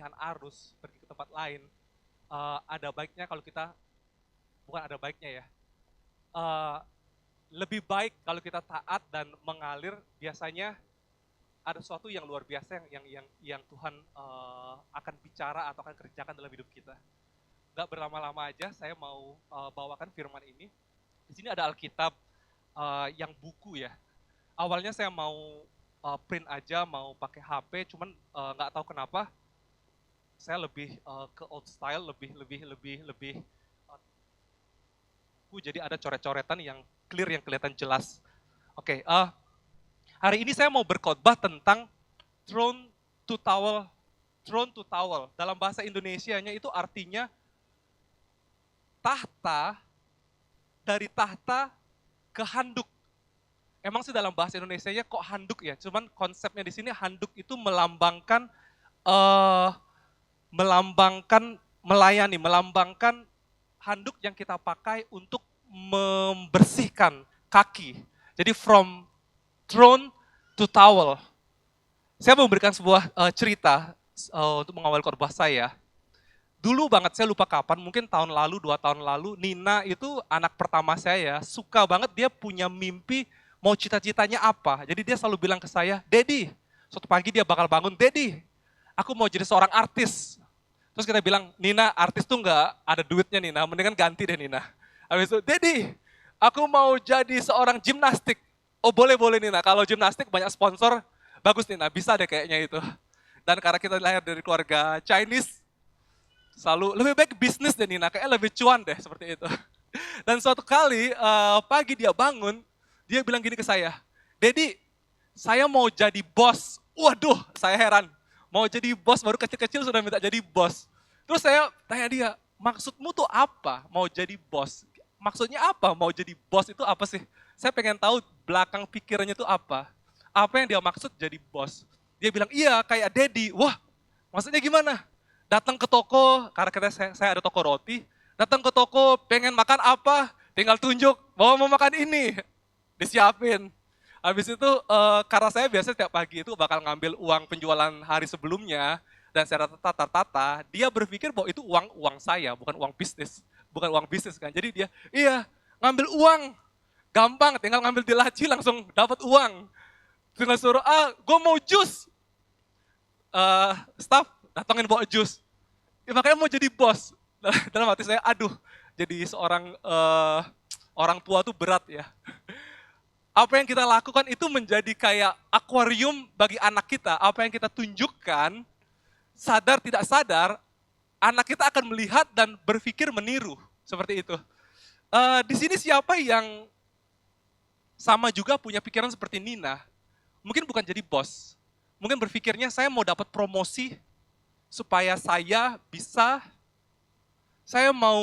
pengalihan arus pergi ke tempat lain, ada baiknya kalau kita, bukan ada baiknya ya, eh, lebih baik kalau kita taat dan mengalir. Biasanya ada sesuatu yang luar biasa yang Tuhan akan bicara atau akan kerjakan dalam hidup kita. Nggak berlama-lama aja, saya mau bawakan firman ini. Di sini ada Alkitab yang buku ya. Awalnya saya mau print aja, mau pakai HP, cuman nggak tahu kenapa saya lebih ke old style, lebih jadi ada coret-coretan yang clear, yang kelihatan jelas. Oke, hari ini saya mau berkhotbah tentang throne to towel. Throne to towel dalam bahasa Indonesianya itu artinya tahta, dari tahta ke handuk. Emang sih dalam bahasa Indonesianya kok handuk ya? Cuman konsepnya di sini handuk itu melambangkan eh melayani, melambangkan handuk yang kita pakai untuk membersihkan kaki. Jadi from throne to towel. Saya mau memberikan sebuah cerita untuk mengawal khotbah saya. Dulu banget, saya lupa kapan, mungkin tahun lalu, 2 tahun lalu, Nina itu anak pertama saya, suka banget, dia punya mimpi, mau cita-citanya apa. Jadi dia selalu bilang ke saya, Daddy, suatu pagi dia bakal bangun, Daddy, aku mau jadi seorang artis. Terus kita bilang, Nina, artis tuh nggak ada duitnya Nina, mendingan ganti deh Nina. Habis itu, Daddy, aku mau jadi seorang gimnastik. Oh boleh Nina, kalau gimnastik banyak sponsor, bagus Nina, bisa deh kayaknya itu. Dan karena kita lahir dari keluarga Chinese, selalu lebih baik bisnis deh Nina, kayaknya lebih cuan deh seperti itu. Dan suatu kali pagi dia bangun, dia bilang gini ke saya, Dedi, saya mau jadi bos. Waduh, saya heran. Mau jadi bos, baru kecil-kecil sudah minta jadi bos. Terus saya tanya dia, maksudmu tuh apa mau jadi bos? Maksudnya apa mau jadi bos itu apa sih? Saya pengen tahu belakang pikirannya itu apa. Apa yang dia maksud jadi bos? Dia bilang, iya kayak Dedi. Wah, maksudnya gimana? Datang ke toko, karena saya ada toko roti, datang ke toko pengen makan apa, tinggal tunjuk, bahwa mau makan ini, disiapin. Habis itu karena saya biasa setiap pagi itu bakal ngambil uang penjualan hari sebelumnya, dan saya tata-tata, dia berpikir bahwa itu uang saya, bukan uang bisnis. Bukan uang bisnis kan, jadi dia, iya ngambil uang, gampang, tinggal ngambil di laci langsung dapat uang. Tinggal suruh, gue mau jus, staff datangin bawa jus. Ya, makanya mau jadi bos. Dalam hati saya, aduh, jadi seorang orang tua tuh berat ya. Apa yang kita lakukan itu menjadi kayak akuarium bagi anak kita. Apa yang kita tunjukkan, sadar tidak sadar, anak kita akan melihat dan berpikir meniru. Seperti itu. Di sini siapa yang sama juga punya pikiran seperti Nina? Mungkin bukan jadi bos. Mungkin berpikirnya saya mau dapat promosi supaya saya mau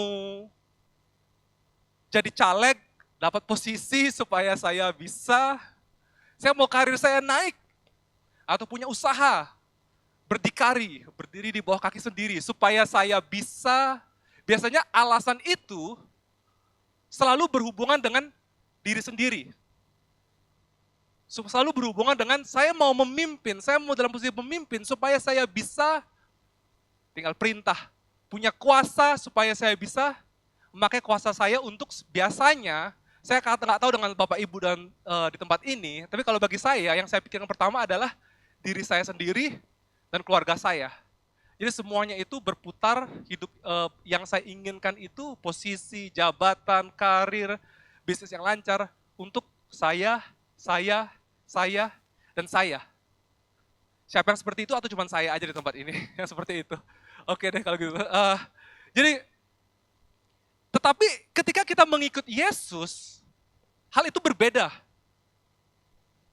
jadi caleg, dapat posisi supaya saya mau karir saya naik, atau punya usaha, berdikari, berdiri di bawah kaki sendiri, supaya saya biasanya alasan itu selalu berhubungan dengan diri sendiri. Selalu berhubungan dengan saya mau memimpin, saya mau dalam posisi pemimpin, supaya saya bisa tinggal perintah, punya kuasa supaya saya bisa memakai kuasa saya untuk biasanya, saya nggak tahu dengan Bapak Ibu dan di tempat ini, tapi kalau bagi saya, yang saya pikirkan pertama adalah diri saya sendiri dan keluarga saya. Jadi semuanya itu berputar, hidup yang saya inginkan itu, posisi, jabatan, karir, bisnis yang lancar, untuk saya, dan saya. Siapa yang seperti itu atau cuma saya aja di tempat ini yang seperti itu? Oke deh kalau gitu. Jadi, tetapi ketika kita mengikut Yesus, hal itu berbeda.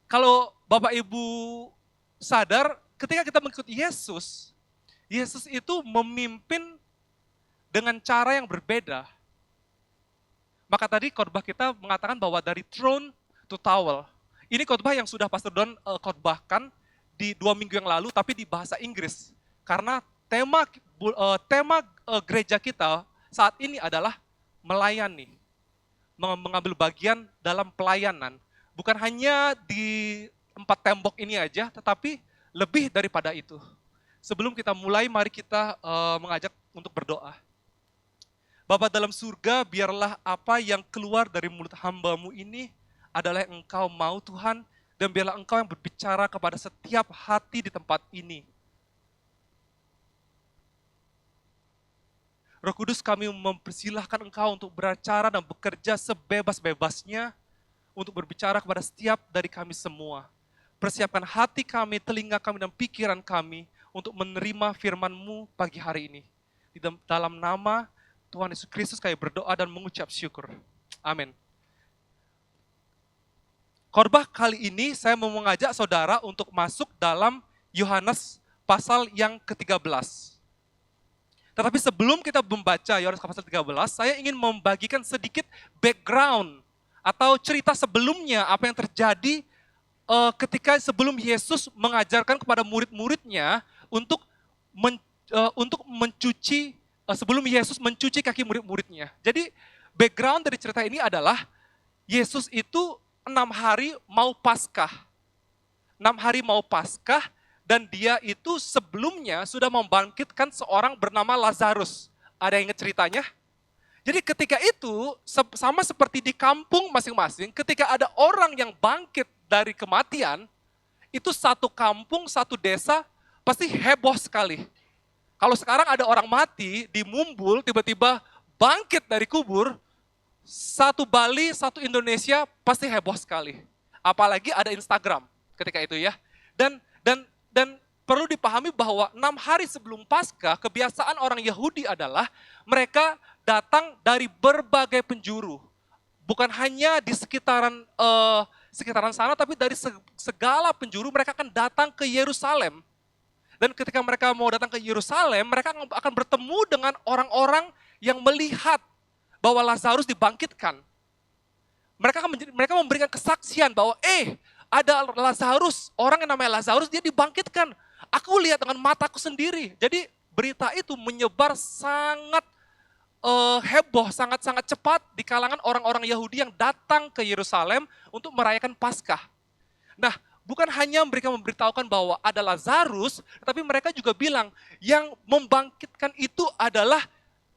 Kalau Bapak Ibu sadar, ketika kita mengikut Yesus, Yesus itu memimpin dengan cara yang berbeda. Maka tadi khotbah kita mengatakan bahwa dari throne to towel. Ini khotbah yang sudah Pastor Don khotbahkan di 2 minggu yang lalu, tapi di bahasa Inggris. Karena tema gereja kita saat ini adalah melayani, mengambil bagian dalam pelayanan. Bukan hanya di 4 tembok ini aja, tetapi lebih daripada itu. Sebelum kita mulai, mari kita mengajak untuk berdoa. Bapa dalam surga, biarlah apa yang keluar dari mulut hamba-Mu ini adalah yang Engkau mau Tuhan, dan biarlah Engkau yang berbicara kepada setiap hati di tempat ini. Roh Kudus, kami mempersilahkan Engkau untuk beracara dan bekerja sebebas-bebasnya untuk berbicara kepada setiap dari kami semua. Persiapkan hati kami, telinga kami, dan pikiran kami untuk menerima firman-Mu pagi hari ini. Di dalam nama Tuhan Yesus Kristus kami berdoa dan mengucap syukur. Amin. Khotbah kali ini saya mau mengajak saudara untuk masuk dalam Yohanes pasal yang ke-13. Tetapi sebelum kita membaca Yohanes pasal 13, saya ingin membagikan sedikit background atau cerita sebelumnya apa yang terjadi ketika sebelum Yesus mengajarkan kepada murid-muridnya untuk mencuci, sebelum Yesus mencuci kaki murid-muridnya. Jadi background dari cerita ini adalah Yesus itu 6 hari mau Paskah. 6 hari mau Paskah, dan dia itu sebelumnya sudah membangkitkan seorang bernama Lazarus. Ada yang ingat ceritanya? Jadi ketika itu, sama seperti di kampung masing-masing, ketika ada orang yang bangkit dari kematian, itu satu kampung, satu desa, pasti heboh sekali. Kalau sekarang ada orang mati di Mumbul, tiba-tiba bangkit dari kubur, satu Bali, satu Indonesia pasti heboh sekali. Apalagi ada Instagram ketika itu ya. Dan perlu dipahami bahwa 6 hari sebelum Paskah, kebiasaan orang Yahudi adalah mereka datang dari berbagai penjuru. Bukan hanya di sekitaran sana, tapi dari segala penjuru mereka akan datang ke Yerusalem. Dan ketika mereka mau datang ke Yerusalem, mereka akan bertemu dengan orang-orang yang melihat bahwa Lazarus dibangkitkan. Mereka memberikan kesaksian bahwa ada Lazarus, orang yang namanya Lazarus, dia dibangkitkan. Aku lihat dengan mataku sendiri. Jadi berita itu menyebar sangat heboh, sangat-sangat cepat di kalangan orang-orang Yahudi yang datang ke Yerusalem untuk merayakan Paskah. Nah, bukan hanya mereka memberitahukan bahwa ada Lazarus, tetapi mereka juga bilang yang membangkitkan itu adalah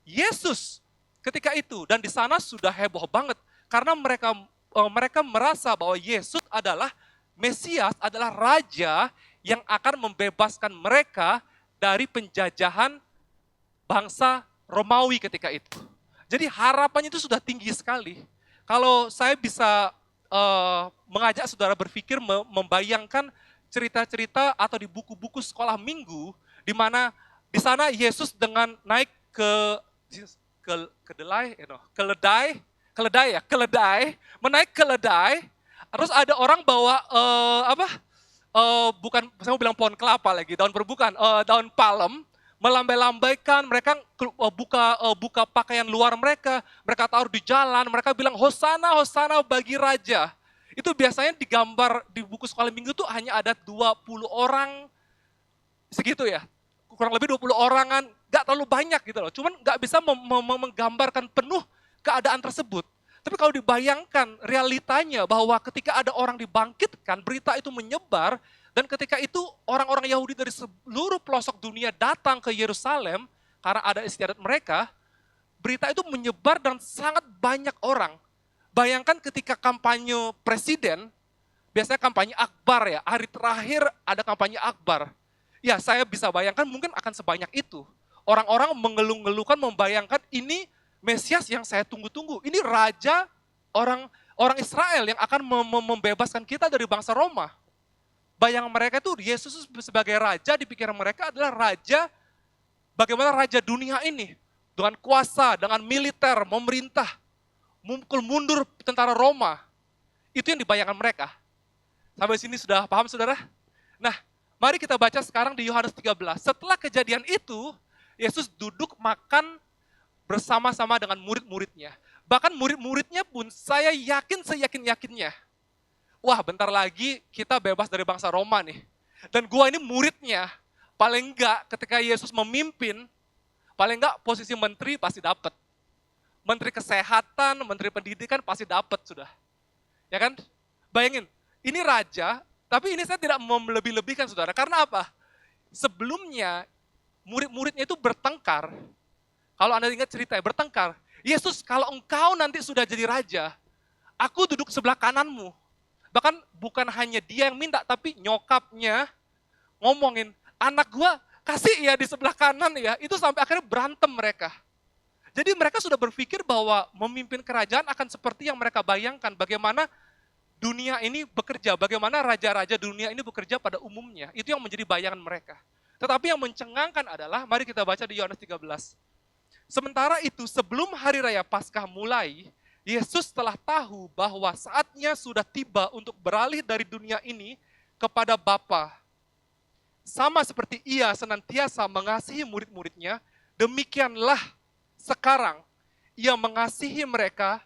Yesus. Ketika itu, dan di sana sudah heboh banget karena mereka merasa bahwa Yesus adalah Mesias, adalah raja yang akan membebaskan mereka dari penjajahan bangsa Romawi ketika itu. Jadi harapannya itu sudah tinggi sekali. Kalau saya bisa mengajak saudara berpikir, membayangkan cerita-cerita atau di buku-buku sekolah minggu, di mana di sana Yesus dengan naik keledai, menaik keledai, terus ada orang bawa bukan, saya mau bilang pohon kelapa lagi, daun palem, melambai-lambaikan, mereka buka pakaian luar mereka taruh di jalan, mereka bilang Hosana, Hosana bagi raja. Itu biasanya digambar di buku sekolah minggu tuh hanya ada 20 orang, segitu ya, kurang lebih 20 orangan, gak terlalu banyak gitu loh, cuman gak bisa menggambarkan penuh keadaan tersebut. Tapi kalau dibayangkan realitanya bahwa ketika ada orang dibangkitkan, berita itu menyebar, dan ketika itu orang-orang Yahudi dari seluruh pelosok dunia datang ke Yerusalem karena ada istiadat mereka, berita itu menyebar dan sangat banyak orang. Bayangkan ketika kampanye presiden, biasanya kampanye akbar ya, hari terakhir ada kampanye akbar. Ya, saya bisa bayangkan mungkin akan sebanyak itu. Orang-orang mengeluh-ngeluhkan, membayangkan ini Mesias yang saya tunggu-tunggu. Ini raja orang Israel yang akan membebaskan kita dari bangsa Roma. Bayangan mereka itu Yesus sebagai raja di pikiran mereka adalah raja, bagaimana raja dunia ini. Dengan kuasa, dengan militer, memerintah, memukul mundur tentara Roma. Itu yang dibayangkan mereka. Sampai sini sudah paham saudara? Nah, mari kita baca sekarang di Yohanes 13. Setelah kejadian itu, Yesus duduk makan bersama-sama dengan murid-muridnya. Bahkan murid-muridnya pun saya yakin seyakin-yakinnya. Wah, bentar lagi kita bebas dari bangsa Roma nih. Dan gua ini muridnya. Paling enggak ketika Yesus memimpin, paling enggak posisi menteri pasti dapat. Menteri kesehatan, menteri pendidikan pasti dapat sudah. Ya kan? Bayangin, ini raja, tapi ini saya tidak melebih-lebihkan saudara. Karena apa? Sebelumnya, murid-muridnya itu bertengkar. Kalau Anda ingat cerita, bertengkar. Yesus, kalau engkau nanti sudah jadi raja, aku duduk sebelah kananmu. Bahkan bukan hanya dia yang minta, tapi nyokapnya ngomongin, anak gua kasih ya di sebelah kanan ya. Itu sampai akhirnya berantem mereka. Jadi mereka sudah berpikir bahwa memimpin kerajaan akan seperti yang mereka bayangkan. Bagaimana dunia ini bekerja, bagaimana raja-raja dunia ini bekerja pada umumnya. Itu yang menjadi bayangan mereka. Tetapi yang mencengangkan adalah, mari kita baca di Yohanes 13. Sementara itu, sebelum hari raya Paskah mulai, Yesus telah tahu bahwa saatnya sudah tiba untuk beralih dari dunia ini kepada Bapa. Sama seperti ia senantiasa mengasihi murid-muridnya, demikianlah sekarang ia mengasihi mereka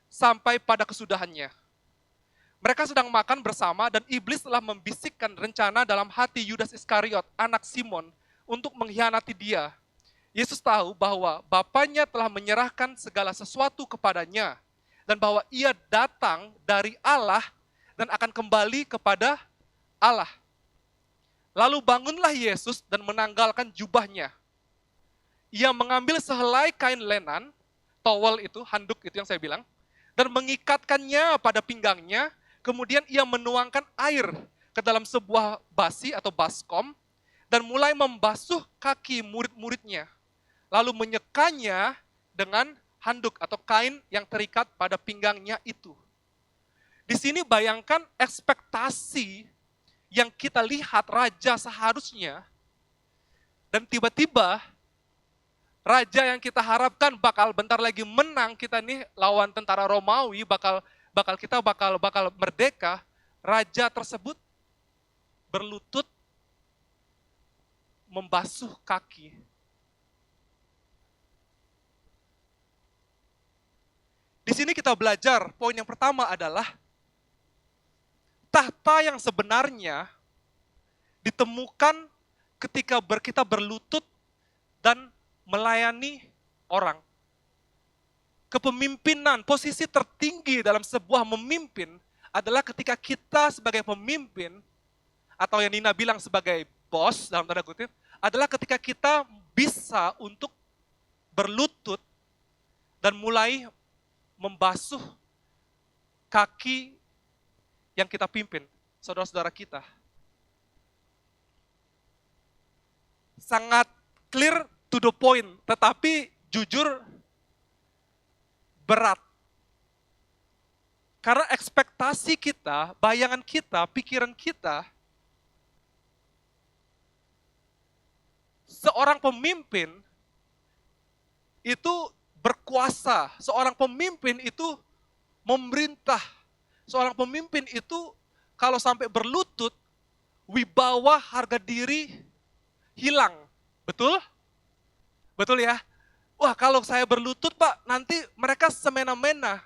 sampai pada kesudahannya. Mereka sedang makan bersama dan iblis telah membisikkan rencana dalam hati Yudas Iskariot, anak Simon, untuk mengkhianati dia. Yesus tahu bahwa Bapanya telah menyerahkan segala sesuatu kepadanya dan bahwa ia datang dari Allah dan akan kembali kepada Allah. Lalu bangunlah Yesus dan menanggalkan jubahnya. Ia mengambil sehelai kain lenan, towel itu, handuk itu yang saya bilang, dan mengikatkannya pada pinggangnya, kemudian ia menuangkan air ke dalam sebuah basi atau baskom, dan mulai membasuh kaki murid-muridnya, lalu menyekanya dengan handuk atau kain yang terikat pada pinggangnya itu. Di sini bayangkan ekspektasi yang kita lihat raja seharusnya, dan tiba-tiba raja yang kita harapkan bakal bentar lagi menang, kita nih lawan tentara Romawi, bakal merdeka. Raja tersebut berlutut membasuh kaki. Di sini kita belajar, poin yang pertama adalah tahta yang sebenarnya ditemukan ketika kita berlutut dan melayani orang. Kepemimpinan, posisi tertinggi dalam sebuah memimpin adalah ketika kita sebagai pemimpin, atau yang Nina bilang sebagai bos, dalam tanda kutip, adalah ketika kita bisa untuk berlutut dan mulai membasuh kaki yang kita pimpin, saudara-saudara kita. Sangat clear to the point, tetapi jujur berat. Karena ekspektasi kita, bayangan kita, pikiran kita, seorang pemimpin itu berkuasa, seorang pemimpin itu memerintah, seorang pemimpin itu kalau sampai berlutut, wibawa harga diri hilang. Betul? Betul ya? Wah, kalau saya berlutut Pak, nanti mereka semena-mena.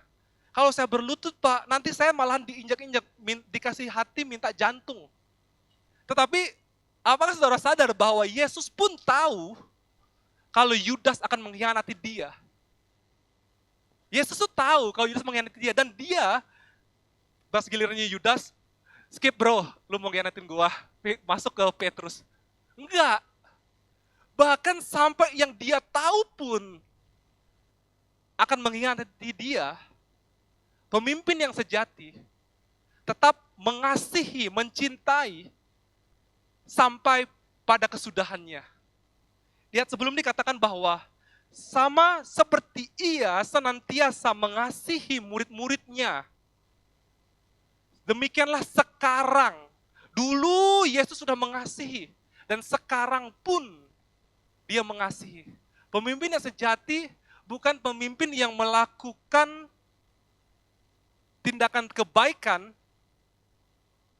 Kalau saya berlutut Pak, nanti saya malahan diinjak-injak, dikasih hati minta jantung. Tetapi, apakah saudara sadar bahwa Yesus pun tahu kalau Yudas akan mengkhianati dia? Yesus tuh tahu kalau Yudas mengkhianati dia, dan dia, pas gilirannya Yudas, skip bro, lu mau mengkhianatin gua, masuk ke Petrus. Enggak. Bahkan sampai yang dia tahu pun akan mengkhianati dia, pemimpin yang sejati tetap mengasihi, mencintai sampai pada kesudahannya. Lihat sebelum dikatakan bahwa sama seperti ia senantiasa mengasihi murid-muridnya. Demikianlah sekarang. Dulu Yesus sudah mengasihi dan sekarang pun dia mengasihi. Pemimpin yang sejati bukan pemimpin yang melakukan tindakan kebaikan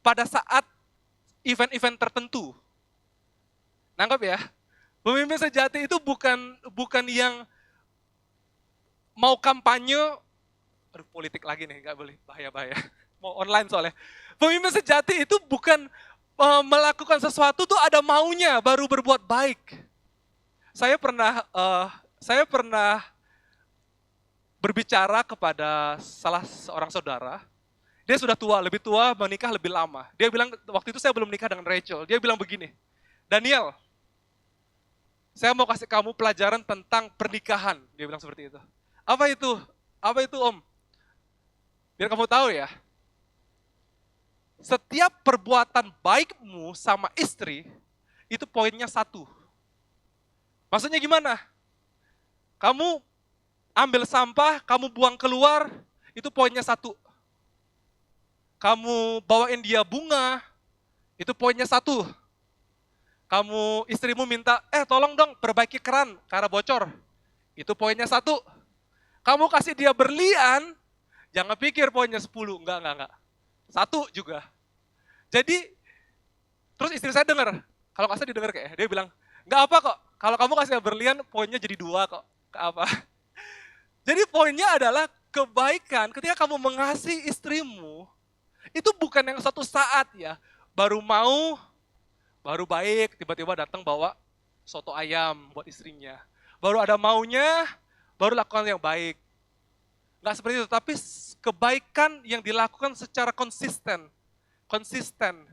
pada saat event-event tertentu. Nangkap ya? Pemimpin sejati itu bukan yang mau kampanye, aduh politik lagi nih, nggak boleh, bahaya. Mau online soalnya. Pemimpin sejati itu bukan melakukan sesuatu tuh ada maunya baru berbuat baik. Saya pernah berbicara kepada salah seorang saudara. Dia sudah tua, lebih tua, menikah lebih lama. Dia bilang, waktu itu saya belum nikah dengan Rachel. Dia bilang begini, Daniel, saya mau kasih kamu pelajaran tentang pernikahan. Dia bilang seperti itu. Apa itu? Apa itu Om? Biar kamu tahu ya. Setiap perbuatan baikmu sama istri, itu poinnya satu. Maksudnya gimana? Kamu ambil sampah, kamu buang keluar, itu poinnya satu. Kamu bawain dia bunga, itu poinnya satu. Kamu, istrimu minta, tolong dong perbaiki keran karena bocor. Itu poinnya satu. Kamu kasih dia berlian, jangan pikir poinnya 10, enggak. Satu juga. Jadi, terus istri saya dengar, kalau nggak salah didengar kayak, dia bilang, nggak apa kok, kalau kamu kasih dia berlian, poinnya jadi 2 kok. Apa? Jadi poinnya adalah kebaikan ketika kamu mengasihi istrimu, itu bukan yang satu saat ya, baru mau, baru baik, tiba-tiba datang bawa soto ayam buat istrinya. Baru ada maunya, baru lakukan yang baik. Nggak seperti itu, tapi kebaikan yang dilakukan secara konsisten. Konsisten.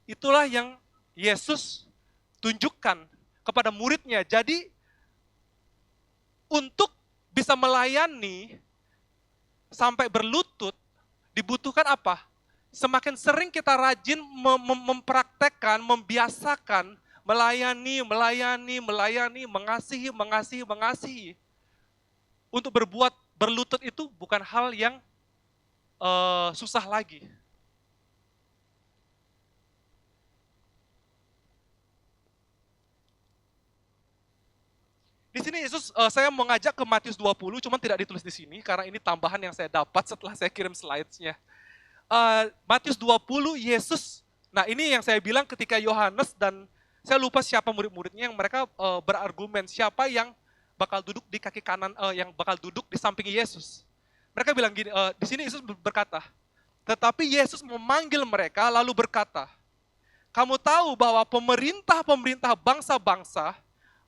Itulah yang Yesus tunjukkan kepada muridnya. Jadi, untuk bisa melayani sampai berlutut, dibutuhkan apa? Semakin sering kita rajin mempraktekkan, membiasakan, melayani, mengasihi. Untuk berlutut itu bukan hal yang susah lagi. Di sini Yesus, saya mengajak ke Matius 20, cuman tidak ditulis di sini, karena ini tambahan yang saya dapat setelah saya kirim slides-nya. Matius 20, Yesus, nah ini yang saya bilang ketika Yohanes dan saya lupa siapa murid-muridnya yang mereka berargumen siapa yang bakal duduk di kaki kanan, yang bakal duduk di samping Yesus. Mereka bilang gini, di sini Yesus berkata, tetapi Yesus memanggil mereka lalu berkata, kamu tahu bahwa pemerintah bangsa-bangsa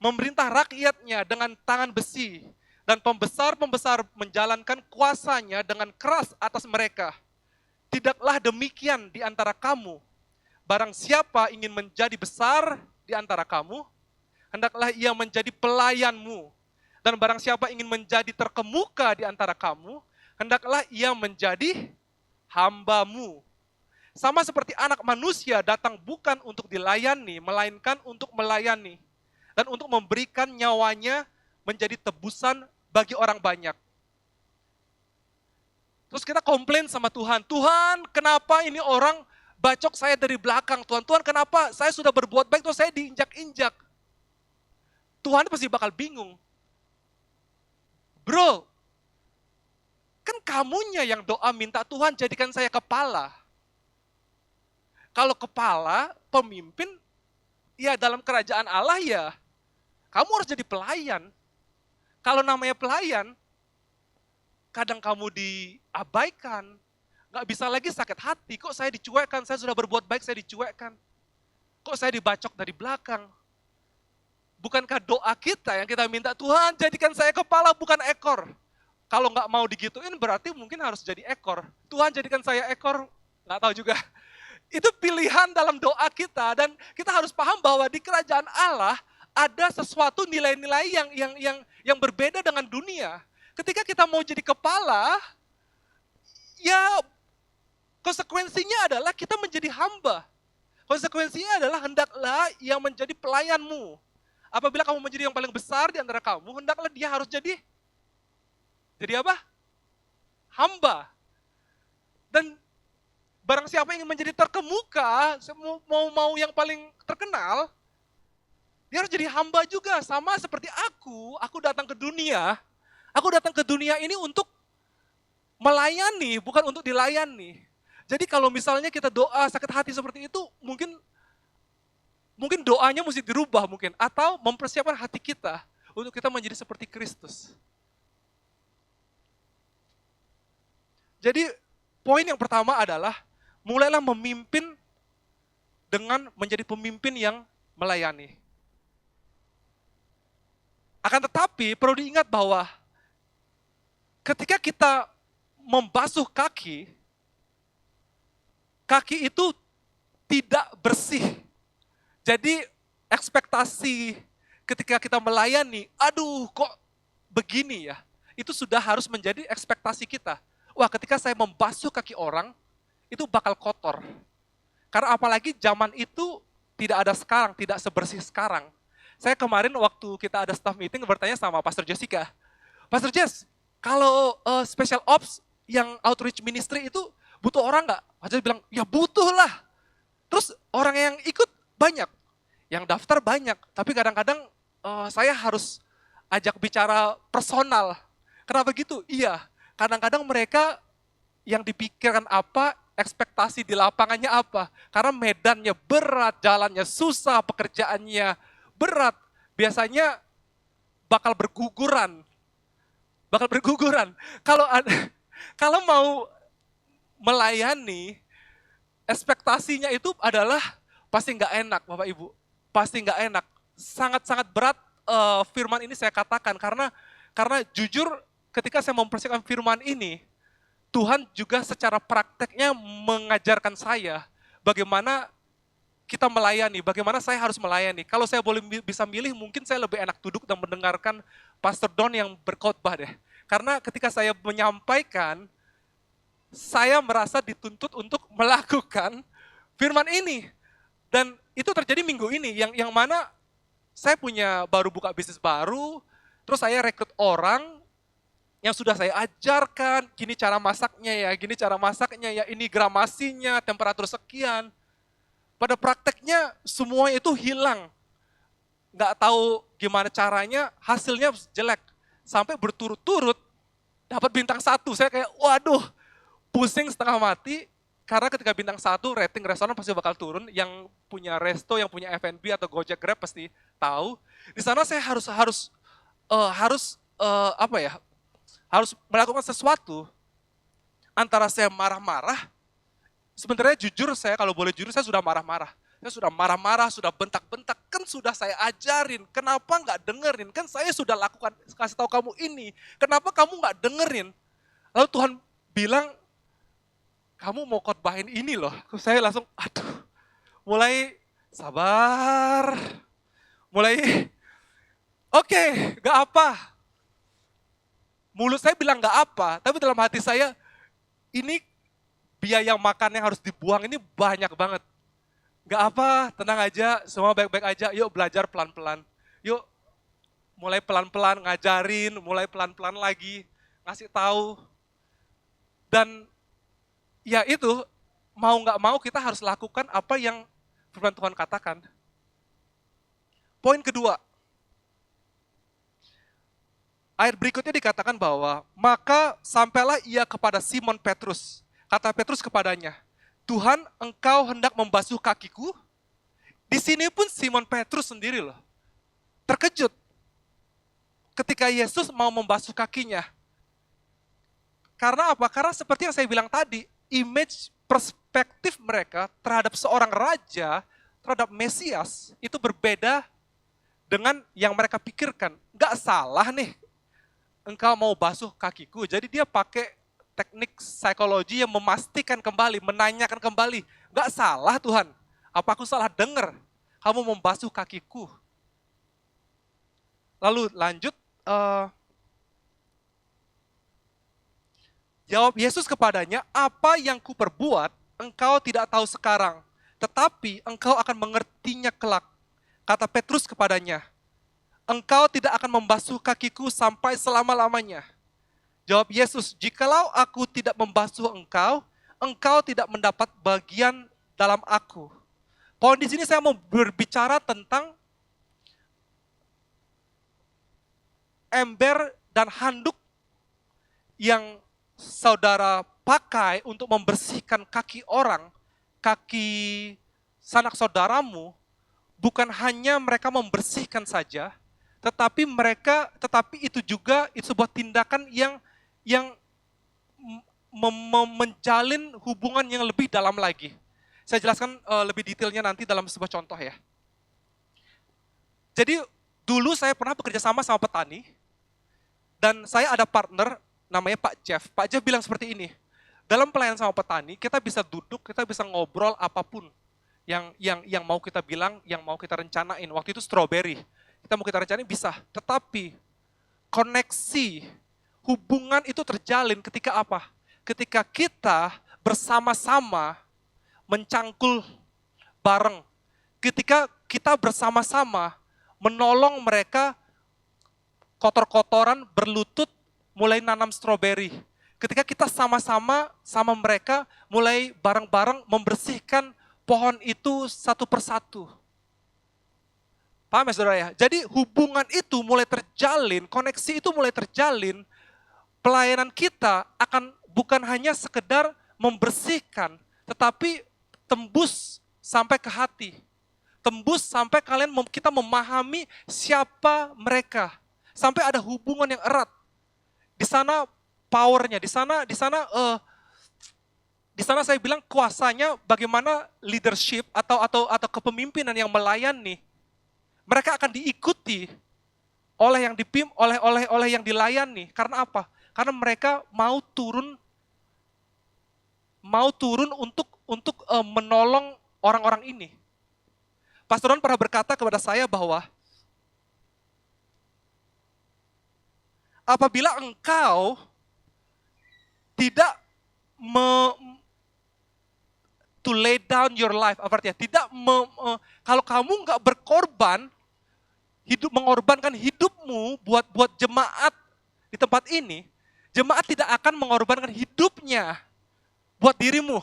memerintah rakyatnya dengan tangan besi dan pembesar-pembesar menjalankan kuasanya dengan keras atas mereka. Tidaklah demikian di antara kamu. Barang siapa ingin menjadi besar di antara kamu, hendaklah ia menjadi pelayanmu. Dan barang siapa ingin menjadi terkemuka di antara kamu, hendaklah ia menjadi hambamu. Sama seperti anak manusia datang bukan untuk dilayani, melainkan untuk melayani. Dan untuk memberikan nyawanya menjadi tebusan bagi orang banyak. Terus kita komplain sama Tuhan, Tuhan kenapa ini orang bacok saya dari belakang, Tuhan kenapa saya sudah berbuat baik, terus saya diinjak-injak. Tuhan pasti bakal bingung. Bro, kan kamunya yang doa minta Tuhan jadikan saya kepala. Kalau kepala, pemimpin, ya dalam kerajaan Allah ya, kamu harus jadi pelayan. Kalau namanya pelayan, kadang kamu diabaikan, nggak bisa lagi sakit hati, kok saya dicuekkan, saya sudah berbuat baik, saya dicuekkan. Kok saya dibacok dari belakang? Bukankah doa kita yang kita minta, Tuhan jadikan saya kepala bukan ekor. Kalau nggak mau digituin berarti mungkin harus jadi ekor. Tuhan jadikan saya ekor, nggak tahu juga. Itu pilihan dalam doa kita dan kita harus paham bahwa di kerajaan Allah ada sesuatu nilai-nilai yang berbeda dengan dunia. Ketika kita mau jadi kepala, ya konsekuensinya adalah kita menjadi hamba. Konsekuensinya adalah hendaklah yang menjadi pelayanmu. Apabila kamu menjadi yang paling besar di antara kamu, hendaklah dia harus jadi apa? Hamba. Dan barang siapa ingin menjadi terkemuka, mau yang paling terkenal, dia harus jadi hamba juga. Sama seperti aku datang ke dunia. Aku datang ke dunia ini untuk melayani, bukan untuk dilayani. Jadi kalau misalnya kita doa sakit hati seperti itu, mungkin doanya mesti dirubah mungkin. Atau mempersiapkan hati kita untuk kita menjadi seperti Kristus. Jadi poin yang pertama adalah, mulailah memimpin dengan menjadi pemimpin yang melayani. Akan tetapi perlu diingat bahwa ketika kita membasuh kaki itu tidak bersih. Jadi ekspektasi ketika kita melayani, aduh kok begini ya, itu sudah harus menjadi ekspektasi kita. Wah, ketika saya membasuh kaki orang, itu bakal kotor. Karena apalagi zaman itu tidak ada sekarang, tidak sebersih sekarang. Saya kemarin waktu kita ada staff meeting bertanya sama Pastor Jessica, Pastor Jess, kalau special ops yang outreach ministry itu butuh orang nggak? Pastor bilang, ya butuh lah. Terus orang yang ikut banyak, yang daftar banyak, tapi kadang-kadang saya harus ajak bicara personal. Kenapa gitu? Iya, kadang-kadang mereka yang dipikirkan apa, ekspektasi di lapangannya apa. Karena medannya berat, jalannya susah, pekerjaannya berat. Biasanya bakal berguguran. Kalau kalau mau melayani, ekspektasinya itu adalah pasti nggak enak, Bapak Ibu. Pasti nggak enak. Sangat-sangat berat firman ini saya katakan karena jujur ketika saya mempersiapkan firman ini, Tuhan juga secara prakteknya mengajarkan saya bagaimana kita melayani, bagaimana saya harus melayani. Kalau saya boleh bisa milih, mungkin saya lebih enak duduk dan mendengarkan Pastor Don yang berkhotbah deh. Karena ketika saya menyampaikan, saya merasa dituntut untuk melakukan firman ini. Dan itu terjadi minggu ini, yang mana saya baru buka bisnis baru, terus saya rekrut orang yang sudah saya ajarkan, gini cara masaknya ya, ini gramasinya, temperatur sekian. Pada prakteknya semua itu hilang. Nggak tahu gimana caranya, hasilnya jelek. Sampai berturut-turut dapat bintang 1. Saya kayak, waduh, pusing setengah mati. Karena ketika bintang 1, rating restoran pasti bakal turun. Yang punya resto, yang punya F&B atau Gojek Grab pasti tahu. Di sana saya harus melakukan sesuatu. Antara saya marah-marah, sebenarnya jujur saya, kalau boleh jujur, saya sudah marah-marah. Saya sudah marah-marah, sudah bentak-bentak, kan sudah saya ajarin, kenapa nggak dengerin? Kan saya sudah lakukan, kasih tahu kamu ini, kenapa kamu nggak dengerin? Lalu Tuhan bilang, kamu mau khotbahin ini loh. Saya langsung, aduh, mulai sabar, mulai, oke, nggak apa. Mulut saya bilang nggak apa, tapi dalam hati saya, ini biaya makan yang harus dibuang ini banyak banget. Nggak apa, tenang aja, semua baik-baik aja, yuk belajar pelan-pelan. Yuk mulai pelan-pelan ngajarin, mulai pelan-pelan lagi, ngasih tahu. Dan ya itu, mau nggak mau kita harus lakukan apa yang firman Tuhan katakan. Poin kedua, ayat berikutnya dikatakan bahwa, maka sampailah ia kepada Simon Petrus. Kata Petrus kepadanya, Tuhan, engkau hendak membasuh kakiku? Di sini pun Simon Petrus sendiri loh, terkejut ketika Yesus mau membasuh kakinya. Karena apa? Karena seperti yang saya bilang tadi, image perspektif mereka terhadap seorang raja, terhadap Mesias, itu berbeda dengan yang mereka pikirkan. Nggak salah nih, engkau mau basuh kakiku. Jadi dia pakai teknik psikologi yang memastikan kembali, menanyakan kembali. Nggak salah Tuhan, apa aku salah dengar? Kamu membasuh kakiku. Lalu lanjut, jawab Yesus kepadanya, apa yang kuperbuat engkau tidak tahu sekarang, tetapi engkau akan mengertinya kelak. Kata Petrus kepadanya, engkau tidak akan membasuh kakiku sampai selama-lamanya. Jawab Yesus, jikalau aku tidak membasuh engkau, engkau tidak mendapat bagian dalam aku. Poin di sini saya mau berbicara tentang ember dan handuk yang saudara pakai untuk membersihkan kaki orang, kaki sanak saudaramu, bukan hanya mereka membersihkan saja, tetapi itu juga sebuah tindakan yang menjalin hubungan yang lebih dalam lagi. Saya jelaskan lebih detailnya nanti dalam sebuah contoh ya. Jadi dulu saya pernah bekerja sama petani, dan saya ada partner namanya Pak Jeff. Pak Jeff bilang seperti ini, dalam pelayanan sama petani, kita bisa duduk, kita bisa ngobrol apapun. yang mau kita bilang, yang mau kita rencanain. Waktu itu strawberry. Kita mau kita rencanain bisa, tetapi koneksi, hubungan itu terjalin ketika apa? Ketika kita bersama-sama mencangkul bareng. Ketika kita bersama-sama menolong mereka kotor-kotoran berlutut mulai nanam stroberi. Ketika kita sama-sama sama mereka mulai bareng-bareng membersihkan pohon itu satu persatu. Paham ya saudara ya? Jadi hubungan itu mulai terjalin, koneksi itu mulai terjalin, pelayanan kita akan bukan hanya sekedar membersihkan, tetapi tembus sampai ke hati. Tembus sampai kita memahami siapa mereka. Sampai ada hubungan yang erat. Di sana powernya, di sana saya bilang kuasanya bagaimana leadership atau kepemimpinan yang melayani. Mereka akan diikuti oleh yang oleh yang dilayani. Karena apa? Karena mereka mau turun untuk menolong orang-orang ini. Pastor Ron pernah berkata kepada saya bahwa apabila engkau tidak to lay down your life, artinya tidak kalau kamu nggak berkorban, mengorbankan hidupmu buat jemaat di tempat ini, jemaat tidak akan mengorbankan hidupnya buat dirimu.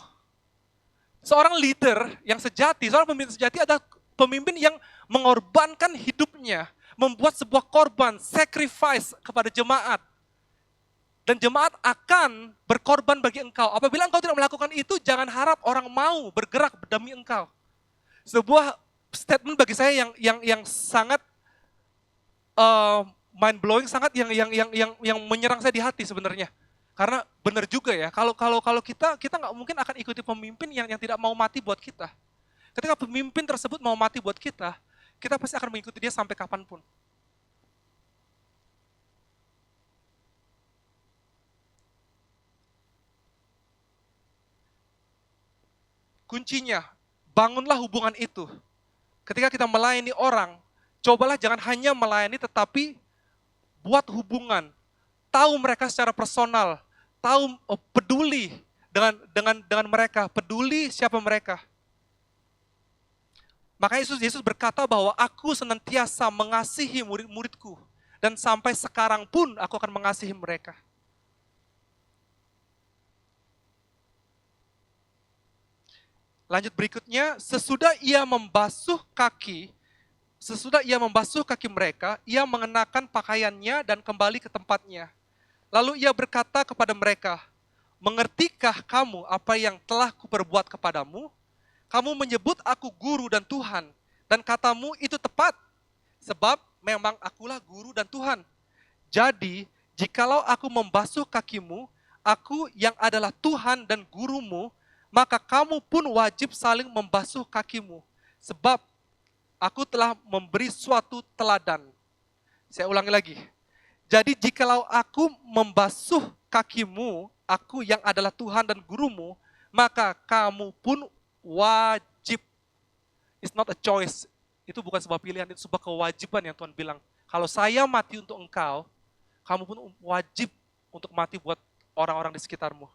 Seorang leader yang sejati, seorang pemimpin sejati adalah pemimpin yang mengorbankan hidupnya, membuat sebuah korban, sacrifice kepada jemaat. Dan jemaat akan berkorban bagi engkau. Apabila engkau tidak melakukan itu, jangan harap orang mau bergerak demi engkau. Sebuah statement bagi saya yang sangat mind blowing, sangat yang menyerang saya di hati sebenarnya. Karena benar juga ya, kalau kita nggak mungkin akan ikuti pemimpin yang tidak mau mati buat kita. Ketika pemimpin tersebut mau mati buat kita pasti akan mengikuti dia sampai kapanpun. Kuncinya, bangunlah hubungan itu. Ketika kita melayani orang, cobalah jangan hanya melayani tetapi buat hubungan. Tahu mereka secara personal, tahu peduli dengan mereka, peduli siapa mereka. Makanya Yesus berkata bahwa aku senantiasa mengasihi murid-muridku dan sampai sekarang pun aku akan mengasihi mereka. Lanjut berikutnya, sesudah ia membasuh kaki mereka, ia mengenakan pakaiannya dan kembali ke tempatnya. Lalu ia berkata kepada mereka, mengertikah kamu apa yang telah kuperbuat kepadamu? Kamu menyebut aku guru dan Tuhan, dan katamu itu tepat, sebab memang akulah guru dan Tuhan. Jadi, jikalau aku membasuh kakimu, aku yang adalah Tuhan dan gurumu, maka kamu pun wajib saling membasuh kakimu, sebab aku telah memberi suatu teladan. Saya ulangi lagi. Jadi jikalau aku membasuh kakimu, aku yang adalah Tuhan dan gurumu, maka kamu pun wajib. It's not a choice. Itu bukan sebuah pilihan, itu sebuah kewajiban yang Tuhan bilang. Kalau saya mati untuk engkau, kamu pun wajib untuk mati buat orang-orang di sekitarmu.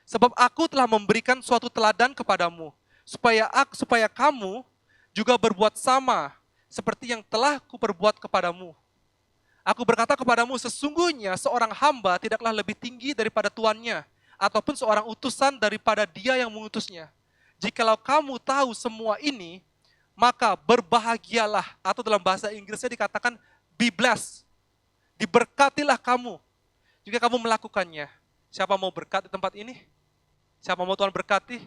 Sebab aku telah memberikan suatu teladan kepadamu, supaya kamu juga berbuat sama seperti yang telah kuperbuat kepadamu. Aku berkata kepadamu, sesungguhnya seorang hamba tidaklah lebih tinggi daripada tuannya, ataupun seorang utusan daripada dia yang mengutusnya. Jikalau kamu tahu semua ini, maka berbahagialah, atau dalam bahasa Inggrisnya dikatakan be blessed. Diberkatilah kamu jika kamu melakukannya. Siapa mau berkat di tempat ini? Siapa mau Tuhan berkati?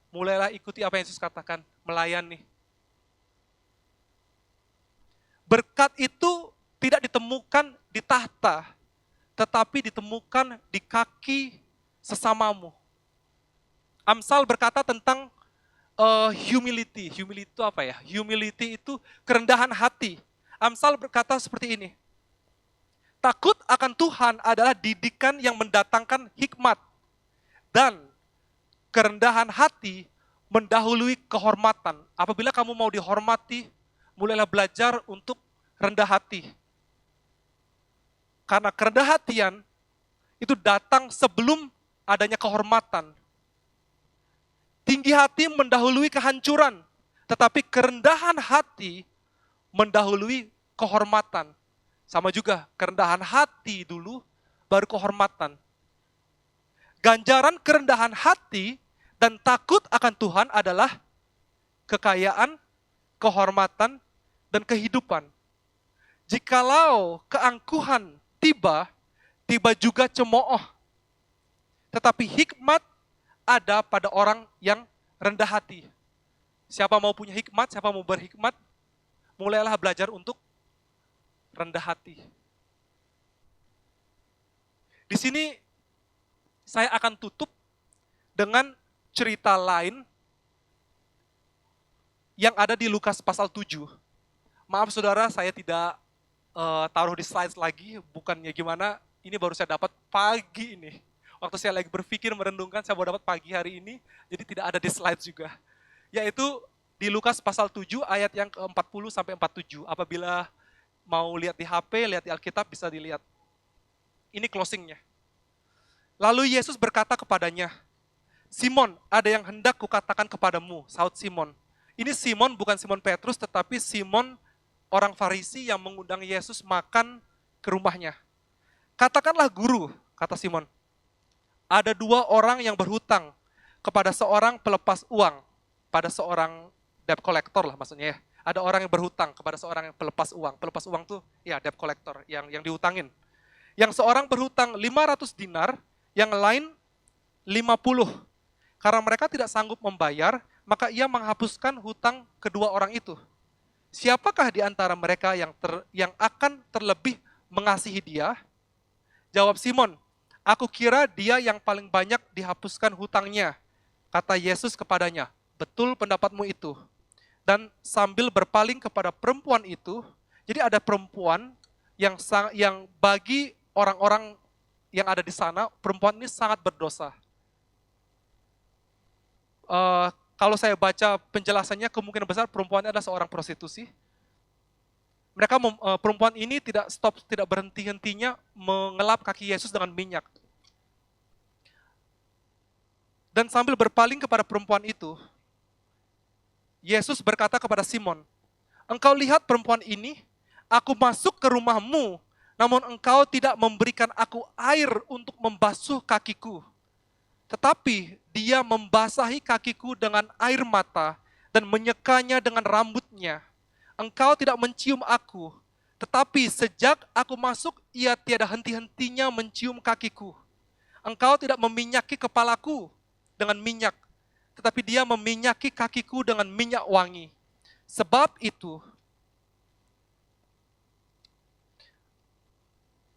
Mulailah ikuti apa yang Yesus katakan, melayani. Berkat itu tidak ditemukan di tahta, tetapi ditemukan di kaki sesamamu. Amsal berkata tentang humility. Humility itu apa ya? Humility itu kerendahan hati. Amsal berkata seperti ini. Takut akan Tuhan adalah didikan yang mendatangkan hikmat. Dan kerendahan hati mendahului kehormatan. Apabila kamu mau dihormati, mulailah belajar untuk rendah hati. Karena kerendahan hatian itu datang sebelum adanya kehormatan. Tinggi hati mendahului kehancuran, tetapi kerendahan hati mendahului kehormatan. Sama juga, kerendahan hati dulu, baru kehormatan. Ganjaran kerendahan hati dan takut akan Tuhan adalah kekayaan, kehormatan, dan kehidupan. Jikalau keangkuhan tiba, tiba juga cemooh. Tetapi hikmat ada pada orang yang rendah hati. Siapa mau punya hikmat, siapa mau berhikmat, mulailah belajar untuk rendah hati. Di sini saya akan tutup dengan cerita lain yang ada di Lukas pasal 7. Maaf saudara, saya tidak taruh di slides lagi, bukannya gimana, ini baru saya dapat pagi ini. Waktu saya lagi berpikir merenungkan, saya baru dapat pagi hari ini, jadi tidak ada di slides juga. Yaitu di Lukas pasal 7 ayat yang ke-40 sampai 47. Apabila mau lihat di HP, lihat di Alkitab, bisa dilihat. Ini closingnya. Lalu Yesus berkata kepadanya, Simon, ada yang hendak kukatakan kepadamu, sahut Simon. Ini Simon bukan Simon Petrus, tetapi Simon orang Farisi yang mengundang Yesus makan ke rumahnya. Katakanlah guru, kata Simon. Ada 2 orang yang berhutang kepada seorang pelepas uang, pada seorang debt collector lah maksudnya ya. Ada orang yang berhutang kepada seorang yang pelepas uang. Pelepas uang tuh ya debt collector, yang dihutangin. Yang seorang berhutang 500 dinar, yang lain 50. Karena mereka tidak sanggup membayar, maka ia menghapuskan hutang kedua orang itu. Siapakah di antara mereka yang akan terlebih mengasihi dia? Jawab Simon, aku kira dia yang paling banyak dihapuskan hutangnya. Kata Yesus kepadanya, betul pendapatmu itu. Dan sambil berpaling kepada perempuan itu, jadi ada perempuan yang bagi orang-orang yang ada di sana, perempuan ini sangat berdosa. Kalau saya baca penjelasannya, kemungkinan besar perempuan ini adalah seorang prostitusi. Perempuan ini tidak berhenti-hentinya mengelap kaki Yesus dengan minyak. Dan sambil berpaling kepada perempuan itu, Yesus berkata kepada Simon, engkau lihat perempuan ini, aku masuk ke rumahmu, namun engkau tidak memberikan aku air untuk membasuh kakiku. Tetapi dia membasahi kakiku dengan air mata dan menyekanya dengan rambutnya. Engkau tidak mencium aku, tetapi sejak aku masuk, ia tiada henti-hentinya mencium kakiku. Engkau tidak meminyaki kepalaku dengan minyak, tetapi dia meminyaki kakiku dengan minyak wangi. Sebab itu,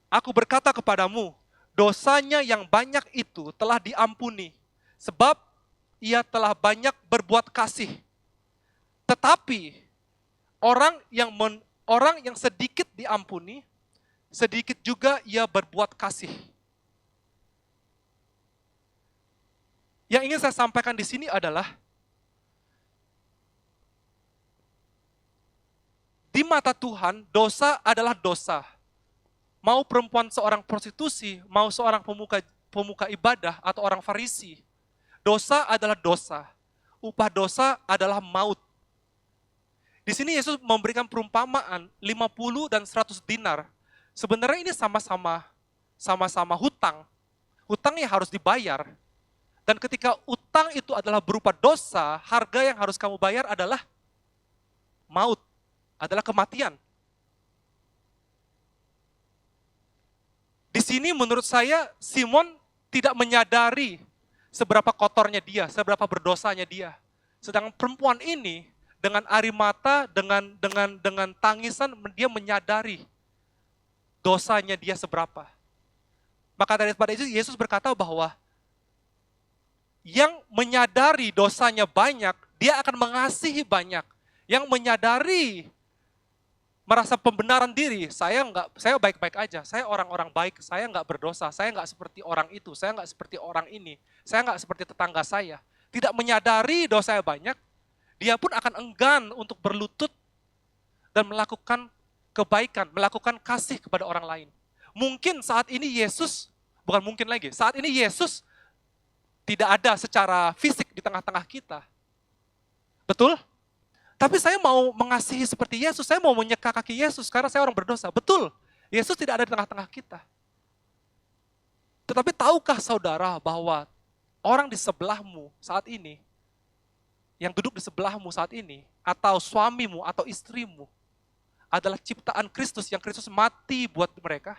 aku berkata kepadamu, dosanya yang banyak itu telah diampuni, sebab ia telah banyak berbuat kasih. Tetapi orang yang sedikit diampuni, sedikit juga ia berbuat kasih. Yang ingin saya sampaikan di sini adalah, di mata Tuhan, dosa adalah dosa. Mau perempuan seorang prostitusi, mau seorang pemuka ibadah atau orang Farisi, dosa adalah dosa. Upah dosa adalah maut. Di sini Yesus memberikan perumpamaan 50 dan 100 dinar. Sebenarnya ini sama-sama hutang. Hutang yang harus dibayar. Dan ketika utang itu adalah berupa dosa, harga yang harus kamu bayar adalah maut, adalah kematian. Di sini menurut saya Simon tidak menyadari seberapa kotornya dia, seberapa berdosanya dia. Sedangkan perempuan ini dengan air mata, dengan tangisan, dia menyadari dosanya dia seberapa. Maka daripada itu Yesus berkata bahwa yang menyadari dosanya banyak, dia akan mengasihi banyak. Yang menyadari merasa pembenaran diri, saya baik-baik aja, saya orang-orang baik, saya nggak berdosa, saya nggak seperti orang itu, saya nggak seperti orang ini, saya nggak seperti tetangga saya tidak menyadari dosanya banyak, dia pun akan enggan untuk berlutut dan melakukan kebaikan, melakukan kasih kepada orang lain. Mungkin saat ini Yesus, bukan mungkin lagi, saat ini Yesus tidak ada secara fisik di tengah-tengah kita. Betul? Tapi saya mau mengasihi seperti Yesus, saya mau menyeka kaki Yesus karena saya orang berdosa. Betul, Yesus tidak ada di tengah-tengah kita. Tetapi tahukah saudara bahwa orang di sebelahmu saat ini, yang duduk di sebelahmu saat ini, atau suamimu atau istrimu, adalah ciptaan Kristus yang Kristus mati buat mereka?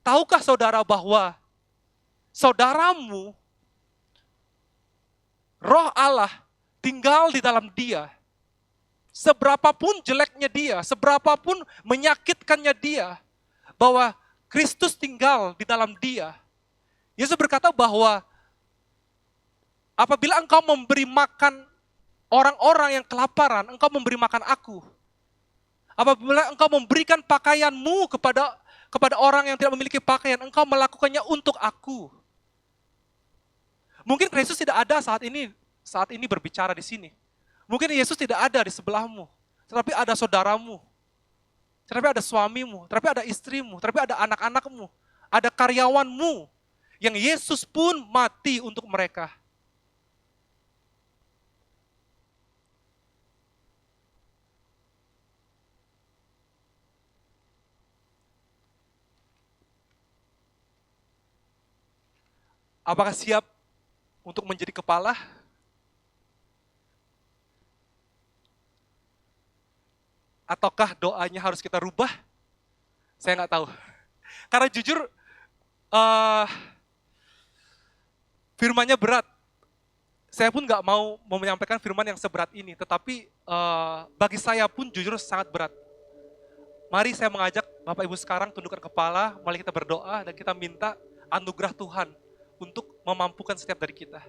Tahukah saudara bahwa saudaramu, Roh Allah tinggal di dalam dia. Seberapapun jeleknya dia, seberapapun menyakitkannya dia, bahwa Kristus tinggal di dalam dia. Yesus berkata bahwa apabila engkau memberi makan orang-orang yang kelaparan, engkau memberi makan aku. Apabila engkau memberikan pakaianmu kepada orang yang tidak memiliki pakaian, engkau melakukannya untuk aku. Mungkin Kristus tidak ada saat ini berbicara di sini. Mungkin Yesus tidak ada di sebelahmu, tetapi ada saudaramu, tetapi ada suamimu, tetapi ada istrimu, tetapi ada anak-anakmu, ada karyawanmu, yang Yesus pun mati untuk mereka. Apakah siap untuk menjadi kepala? Ataukah doanya harus kita rubah? Saya nggak tahu. Karena jujur, firmannya berat. Saya pun nggak mau menyampaikan firman yang seberat ini, tetapi bagi saya pun jujur sangat berat. Mari saya mengajak Bapak Ibu sekarang tundukkan kepala, mari kita berdoa dan kita minta anugerah Tuhan untuk memampukan setiap dari kita.